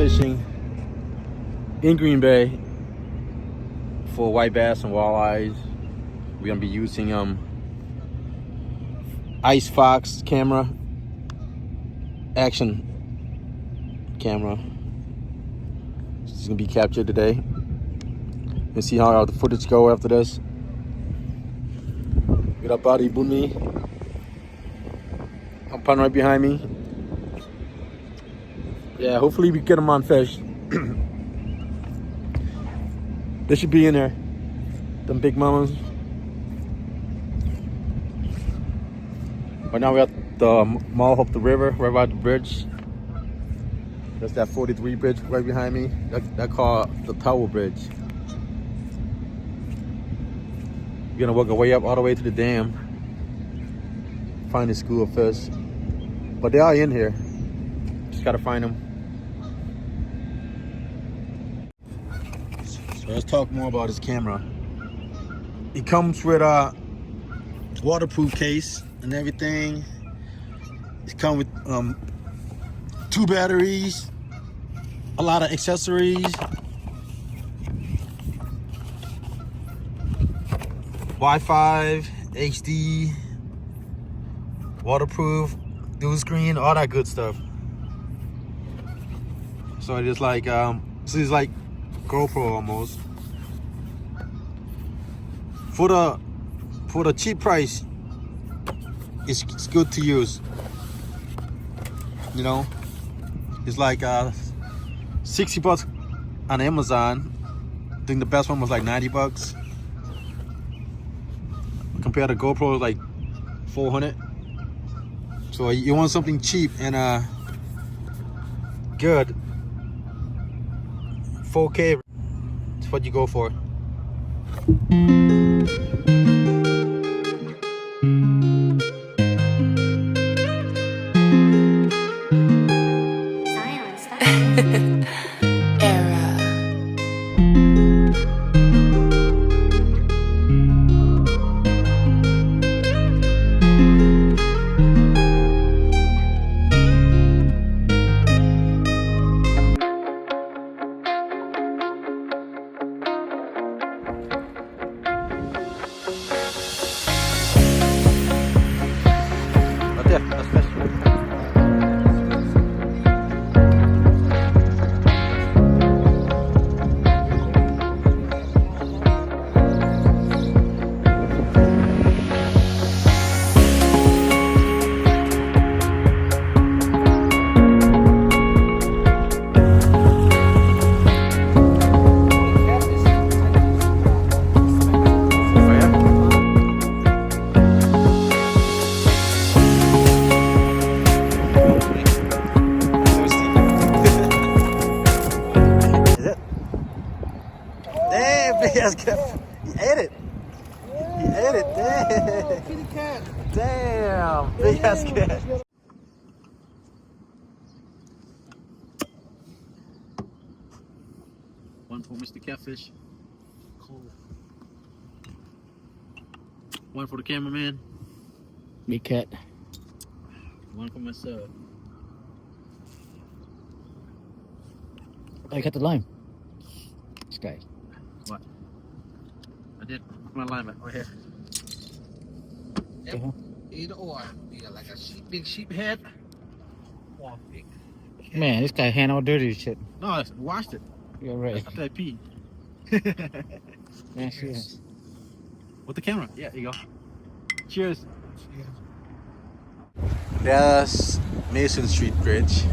fishing in Green Bay for white bass and walleyes. We're gonna be using ICEFOX camera, action camera. It's gonna be captured today. Let's see how the footage go after this. Get up buddy, Bunmi. I'm punting right behind me. Yeah, hopefully we get them on fish. They should be in there. Them big mamas. Right now we're at the mall up the river, right by the bridge. That's that 43 bridge right behind me. That called the Tower Bridge. We're gonna work our way up all the way to the dam. Find a school of fish. But they are in here. Just gotta find them. So let's talk more about this camera. It comes with a waterproof case and everything. It comes with 2 batteries, a lot of accessories, Wi-Fi, HD, waterproof, dual screen, all that good stuff. So it is like it's like GoPro almost. For the cheap price, it's good to use. You know, it's like 60 bucks on Amazon. I think the best one was like 90 bucks. Compared to GoPro, it's like 400. So you want something cheap and good. 4K, that's what you go for. Yeah, that's fish. He ate it. He ate it. Damn. Kitty cat. Damn. Big ass cat. One for Mr. Catfish. Cool. One for the cameraman. Big cat. One for myself. I cut the line. This guy. What? I did. My line back right here. Yep. Either or. You got like a big sheep head. Or big. Man, this guy hand all dirty shit. No, I washed it. You're right. After I peed. Yes, yes. With the camera. Yeah, here you go. Cheers. That's Mason Street Bridge.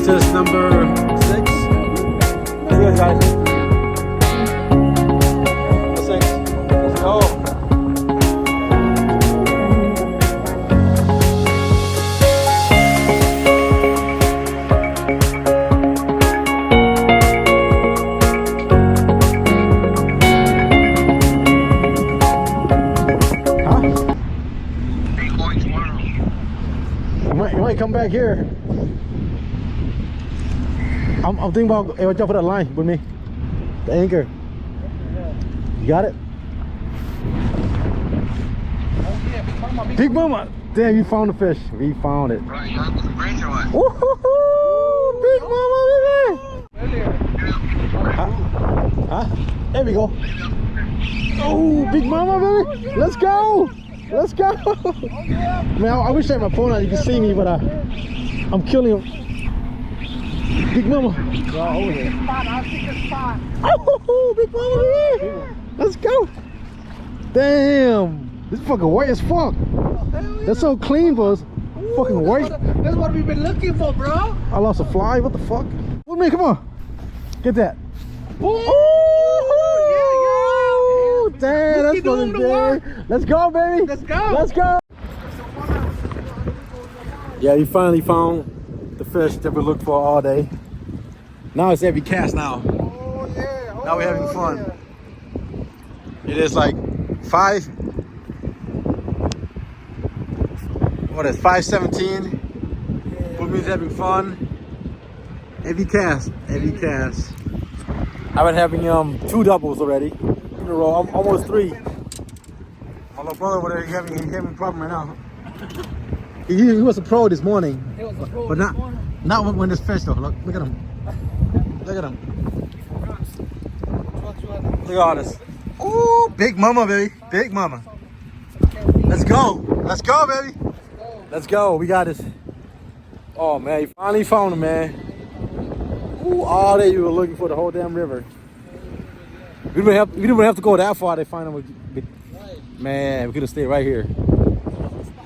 test number 6. See you guys. 6. Let's go. You might come back here. I'm thinking about, hey, watch out for that line with me. The anchor. You got it? Big Mama. Damn, you found the fish. We found it. Right, you want to bridge or what? Woohoo! Big Mama, baby. Huh? There we go. Oh, Big Mama, baby. Let's go. Let's go. Man, I wish I had my phone out. You can see me, but I'm killing him. Big Mama. Over here. I'll see the spot. Oh, Big Mama, baby. Let's go. Damn. This fucking white as fuck. That's so clean, bro. Fucking white. That's what we've been looking for, bro. I lost a fly. What the fuck? With me, come on. Get that. Oh, yeah. Damn, that's fucking good. Let's go, baby. Let's go. Let's go. Yeah, you finally found the fish that we looked for all day. Now it's every cast now. Oh, yeah. Now we're having fun. Yeah. It is like 5. What is 5:17? Put me's having fun. Every cast, every cast. I've been having 2 doubles already in a row. I'm almost 3. My little brother over there, he having a problem right now. He was a pro this morning, but not when this fish though. Look at him. Look at him. Look at all this. Ooh, Big Mama, baby. Big Mama. Let's go. Let's go, baby. Let's go. We got this. Oh man, you finally found him, man. Ooh, all day you were looking for the whole damn river. We didn't have to go that far to find him. Man, we could have stayed right here.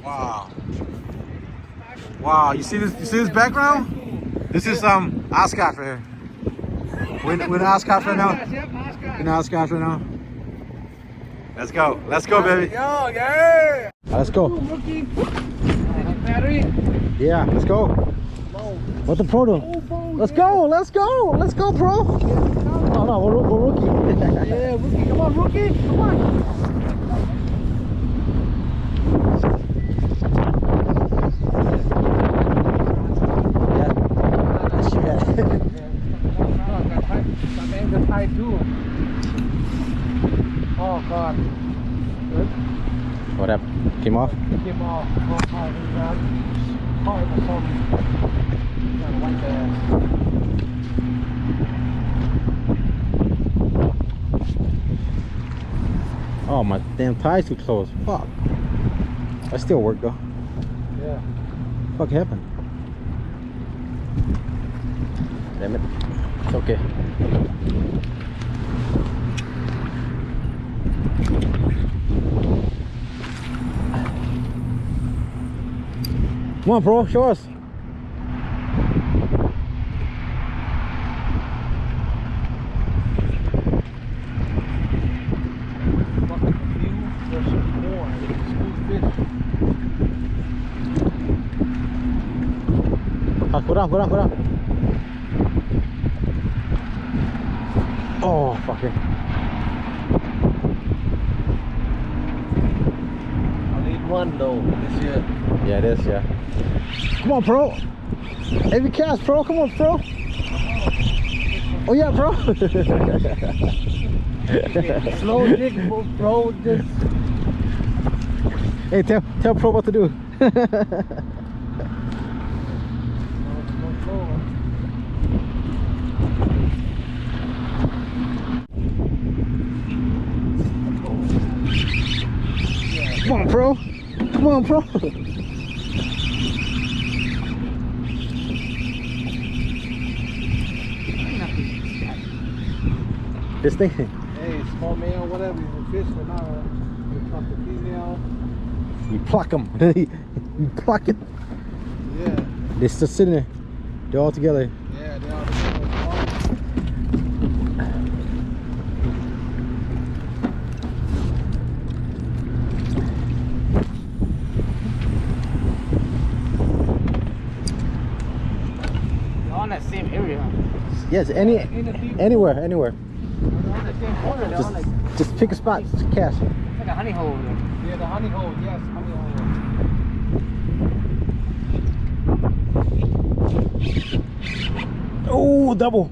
Wow. Wow, you see this? You see this background? This is Oscar for here. We're in Oscar right now. We're in Oscar right now. Let's go. Let's go, baby. Yo, yeah. Let's go. Battery. Yeah, let's go. What the pro doing? Let's go. Let's go. Let's go, pro. Oh no, we're rookie. Yeah, rookie. Come on, rookie. Come on. Oh God. What happened? Came off? Came off. Oh, my damn tie's too close. Fuck. I still work though. Yeah. Fuck happened? Damn it. It's okay. Come on, bro, show us. Go down, go down, go down. Oh, fuck it. I need one though. This year. Yeah, it is, yeah. Come on, pro. Every cast, pro. Come on, pro. Oh, yeah, pro. Slow jig, bro. Just. Hey, tell pro what to do. Come on, pro. Come on, pro. This thing. Hey, small male, whatever. You fish for now. You pluck the female. You pluck them. You pluck it. Yeah. They're still sitting there. They're all together. Yeah, they are together. They're all in that same area. Yes, anywhere. They're all in the same corner. They're all like, it's Just pick a spot, just cash. like a honey hole over there. Yeah, the honey hole. Yes, honey hole. Oh, double.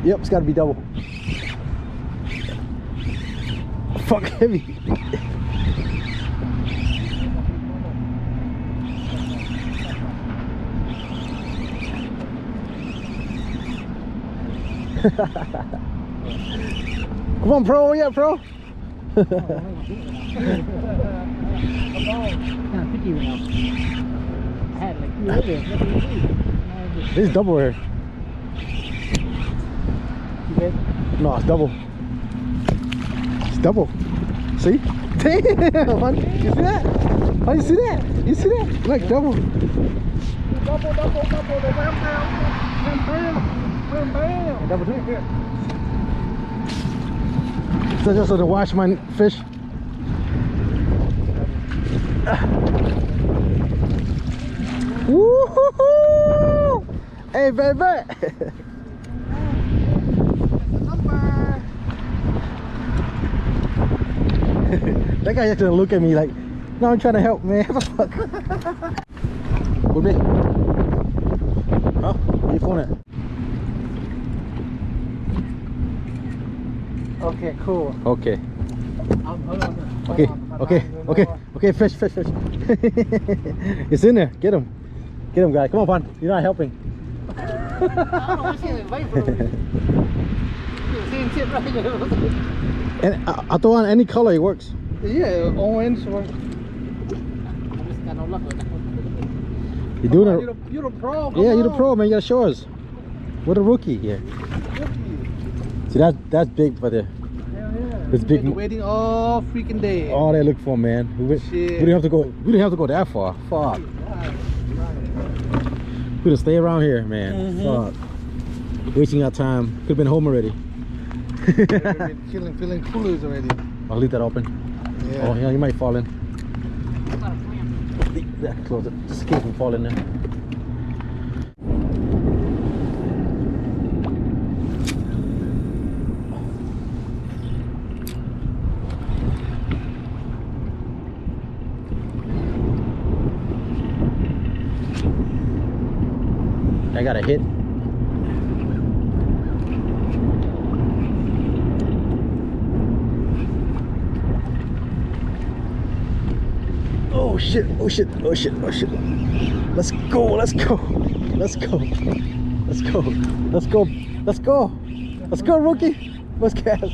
Yep, it's gotta be double. Fuck, heavy. Come on, pro. Yeah, pro. Kind of picky right now. I had like 2 over. This is double here. You good? No, it's double. It's double. See? Damn, man. You see that? Oh, you see that? You see that? Look, double. Double. The bam. Double two. So just to wash my fish. Woo-hoo-hoo! Hey, baby. That guy just gonna look at me like, no, I'm trying to help, man. What the fuck? With me? Huh? Where you phone at? Okay, cool. Okay. Hold on. Okay, fish. It's in there. Get him, guys. Come on, Pan. You're not helping. I don't know what's in the vice, bro. Same shit right there. And I throw on any color, it works. Yeah, orange. Or... I just got no luck with that one. You're doing it. You're the pro. Yeah, you're the pro, man. You gotta show us. What a rookie here. See, that's big for the. Hell yeah. It's big. Been waiting all freaking day. All they look for, man. We didn't have to go. We didn't have to go that far. Fuck. We could stay around here, man. Fuck. Wasting our time. Could have been home already. We've been feeling coolers already. I'll leave that open. Yeah. Oh, yeah, you might fall in. Yeah, close it. Just in case we fall in there. I got a hit. Oh shit, oh shit, oh shit, oh shit. Let's go, let's go. Let's go. Let's go. Let's go. Let's go. Let's go, rookie. Let's cast.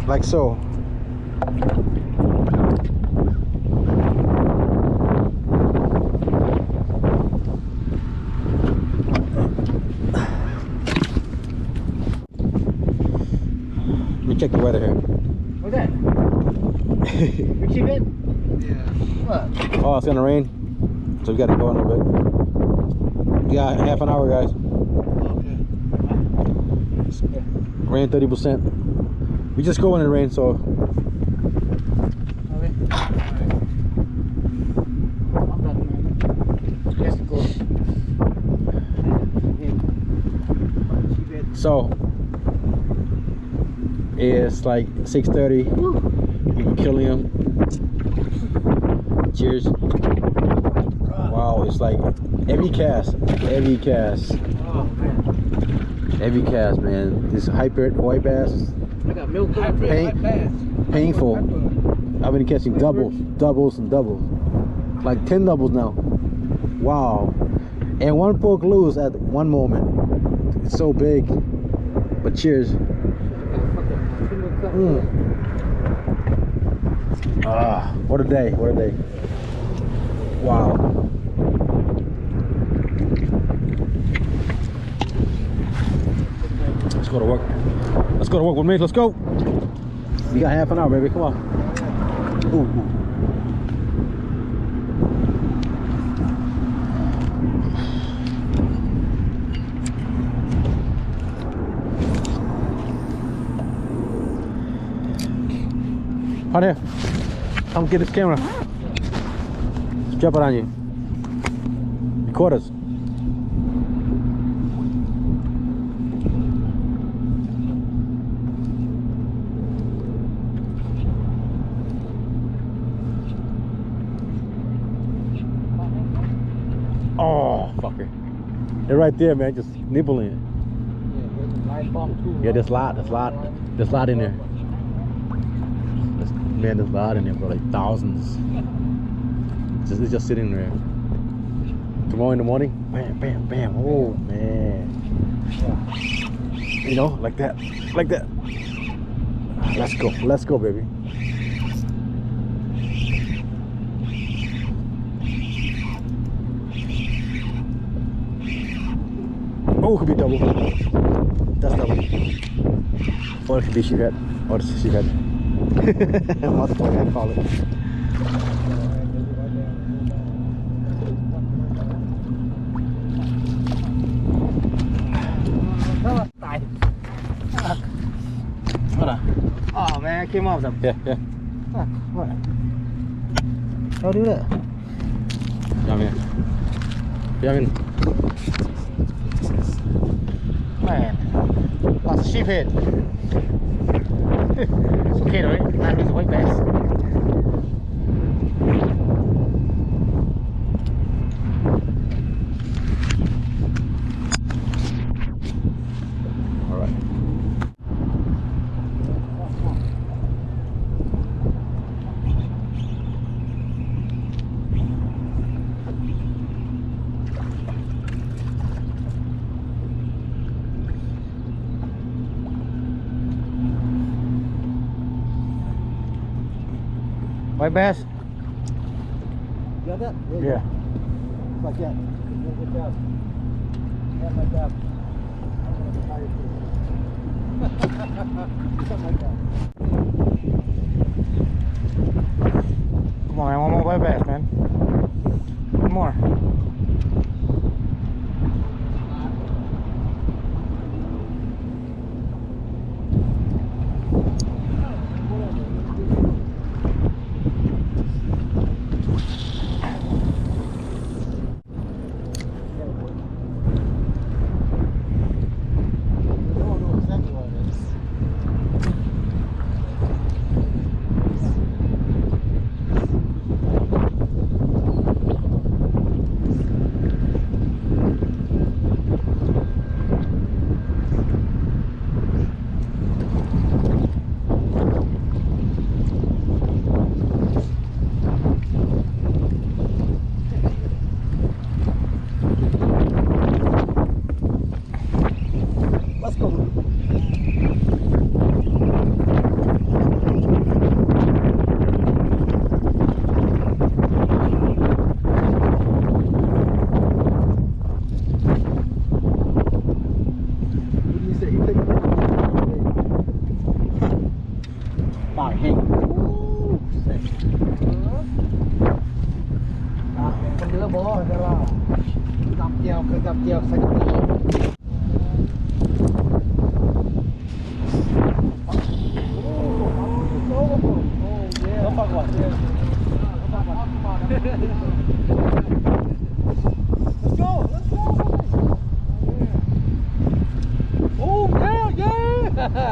Like so. Let me check the weather here. What's that? Big sheep head? Yeah. What? Oh, it's gonna rain, so we gotta go in a little bit. Yeah, half an hour, guys. Okay. Rain 30%. We just go in the rain, so. Okay. I'm done, man. Let's go. Sheep head. So it's like 6:30. We're killing them. Cheers. Wow, it's like every cast, Oh, man. every cast, man. This hybrid white bass, I got milk. painful. I've been catching doubles, and doubles, like 10 doubles now. Wow, and one poke loose at one moment. It's so big, but cheers. Ah, what a day, what a day. Wow. Let's go to work. Let's go to work with me. Let's go. We got half an hour, baby. Come on. Ooh. Honey, come get this camera. Strap it on you. Record us. Oh, fucker. They're right there, man. Just nibbling it. Yeah, there's a lot in there. Man, there's a lot in there, bro. Like thousands. It's just sitting there. Tomorrow in the morning, bam, bam, bam. Oh, man. You know, like that. Like that. Let's go. Let's go, baby. Oh, it could be double. That's double. Or it could be sheephead. Or it's sheephead. Multiple, I call it. What? Oh man, I came off them. Yeah. What? How do that? Come here. Man, lots of sheephead. It's okay though, right? Not just a white bass. Alright. White bass? You got that? Yeah. Like that. Good job. Yeah, like that. Something like that. Come on, man. One more white bass, man. One more.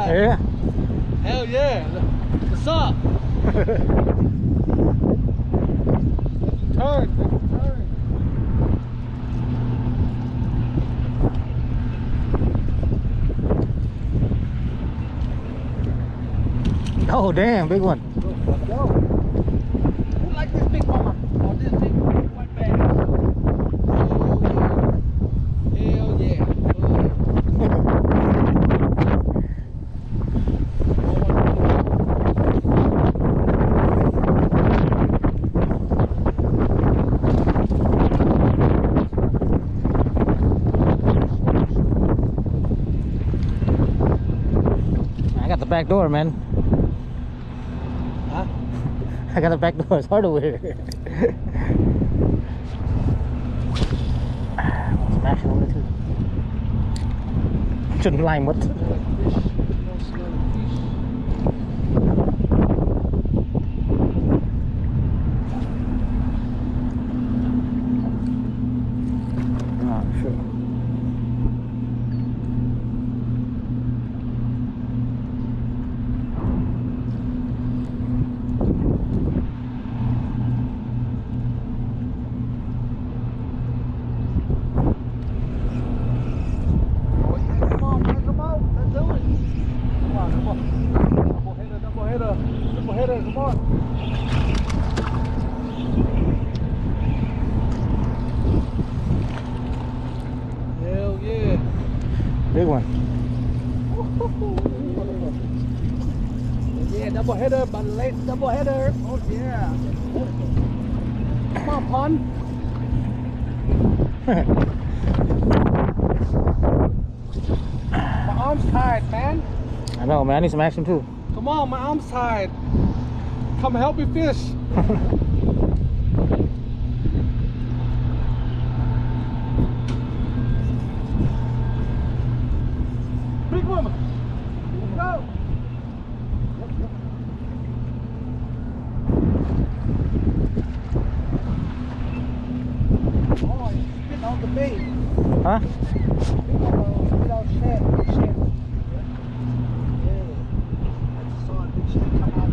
Yeah. Hell yeah. What's up? Turn. Oh, damn, big one. Who like this big mama? Or this big white bass? Hell yeah. the back door, man. Huh? I got the back door. It's hard to wear. Smash it over too. Shouldn't lie much. Fish. No smelling fish. Ah, sure. Come on. Hell yeah. Big one. Yeah, double header, but late double header. Oh yeah. Come on, pun. My arm's tired, man. I know, man. I need some action too. Come on, my arm's tired. Come help me fish. Big one. Let's go. Oh, you spit out the bait. Huh? Spit out shad. Yeah. I just saw a big shad come out.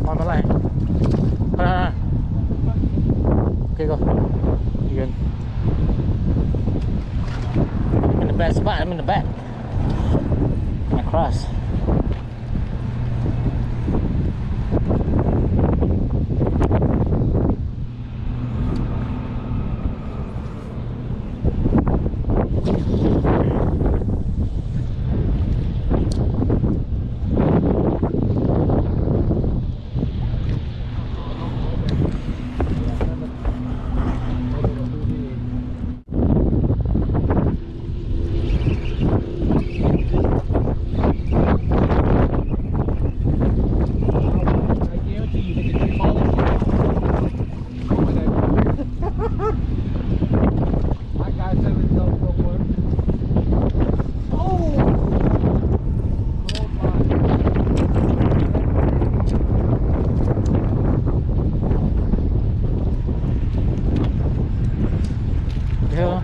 On my line. Okay, go. You good? I'm in the bad spot. I'm in the back. My cross.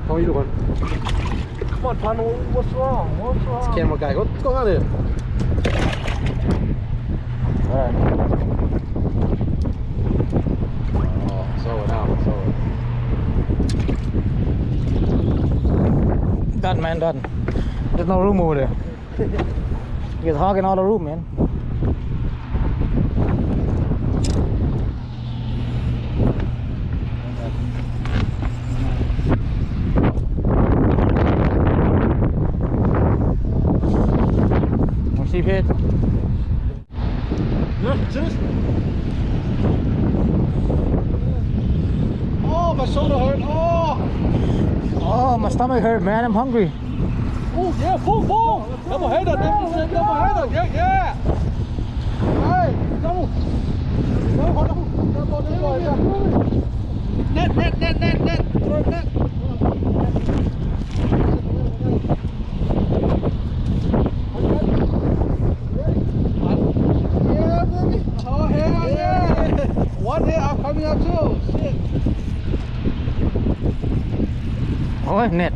How are you doing? Come on, Pun, what's wrong? What's wrong? It's camera guy. What's going on here? Alright. Oh, saw it out. Done, man, done. There's no room over there. He's hogging all the room, man. Want to see if it? Look, just. Oh, my shoulder hurt. Oh. Oh, my stomach hurt, man. I'm hungry. Oh, yeah, full. Double header, double header. Yeah. Hey, double. No, hold on. Double. Net. Throw it net. Yeah, baby. Oh, hell yeah. One day I'm coming out too. Shit. Oh, net.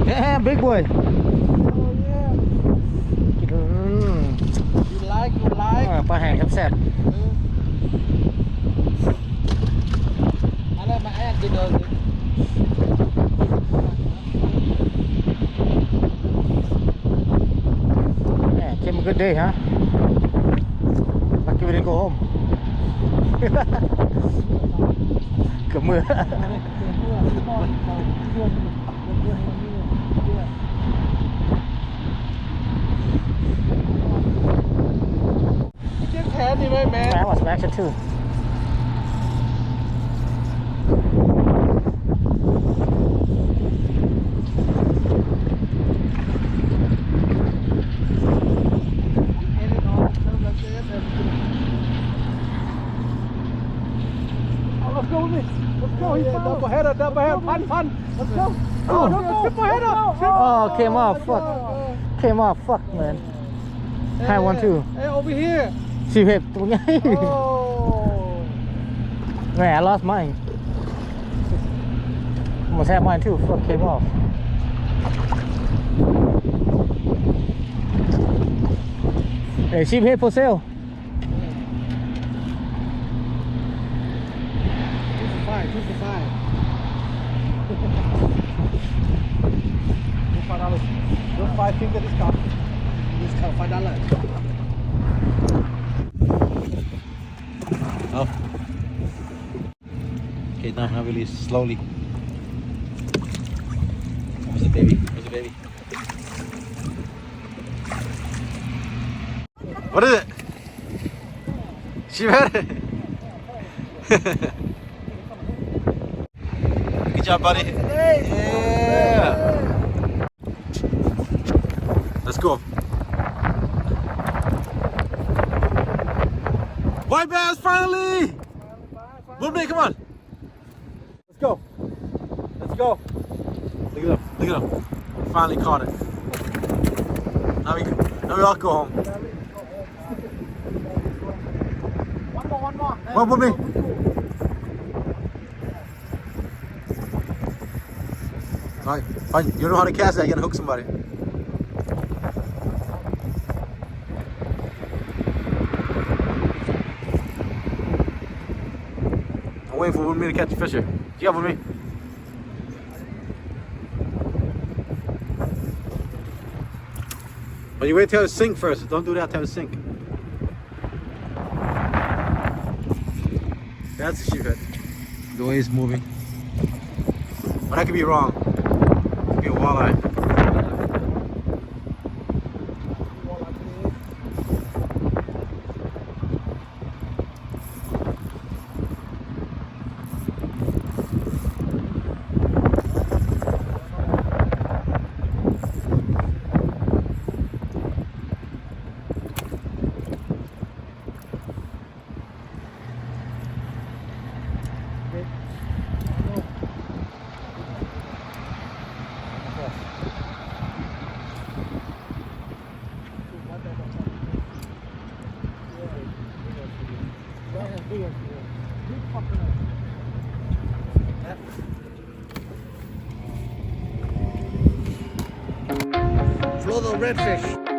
Yeah, big boy. Oh, yeah. You like? ปลาแห้งแซ่บ อะไรมาแอบกินเลย ๆ Yeah, came a good day, huh? Lucky we didn't go home. เกือบมือ เ I want some action too. Let's go with me. Let's go. He's double header. Fun. Let's go. Oh, triple header. Oh, came off. Fuck. Came off. Fuck, man. Had one too. Hey, over here. She hit. Oh. Man, I lost mine. Almost had mine too. Fuck, came off. Hey, sheep head for sale. $2 Just $5 discount. Discount $5. Oh. Okay, now I release slowly. Where's the baby? Where's the baby? What is it? She had it. Good job, buddy. Yeah. Let's go. White bass finally! Boomday, come on. Let's go. Let's go. Look at him. Look at him. Finally caught it. Now we all go home. One more. One Boomday. Alright, fine. You know how to cast that, you gotta hook somebody. I'm waiting for me to catch a fish here. You got with me? But you wait till it sink first. Don't do that till it sink. That's the sheephead. The way it's moving. But I could be wrong. It could be a walleye. Flow the redfish.